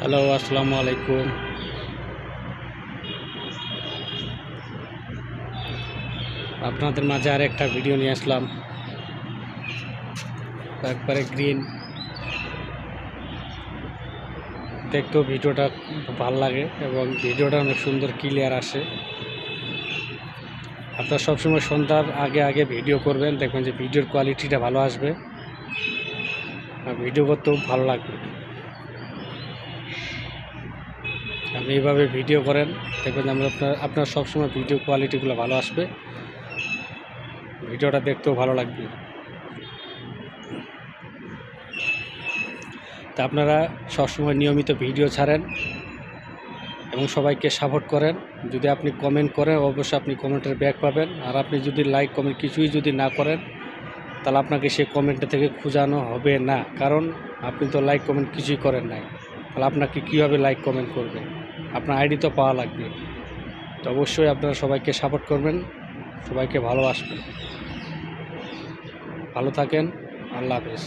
Hello, আসসালামু আলাইকুম। আপনাদের মাঝে আর একটা ভিডিও নিয়ে আসলাম। একবারে গ্রিন, দেখতেও ভিডিওটা ভালো লাগে এবং ভিডিওটা অনেক সুন্দর ক্লিয়ার আসে। আপনারা সবসময় সন্ধ্যার আগে আগে ভিডিও করবেন, দেখবেন যে ভিডিওর কোয়ালিটিটা ভালো আসবে আর ভিডিও করতেও ভালো লাগবে। আপনি এইভাবে ভিডিও করেন, দেখবেন যে আপনার সবসময় ভিডিও কোয়ালিটিগুলো ভালো আসবে, ভিডিওটা দেখতেও ভালো লাগবে। তা আপনারা সবসময় নিয়মিত ভিডিও ছাড়েন এবং সবাইকে সাপোর্ট করেন। যদি আপনি কমেন্ট করেন, অবশ্যই আপনি কমেন্টের ব্যাক পাবেন। আর আপনি যদি লাইক কমেন্ট কিছুই যদি না করেন, তাহলে আপনাকে সেই কমেন্টটা থেকে খোঁজানো হবে না, কারণ আপনি তো লাইক কমেন্ট কিছুই করেন নাই। তাহলে আপনাকে কীভাবে লাইক কমেন্ট করবে? আপনার আইডি তো পাওয়া লাগবে। তো অবশ্যই আপনারা সবাইকে সাপোর্ট করবেন, সবাইকে ভালোবাসবেন। ভালো থাকেন। আল্লাহ হাফেজ।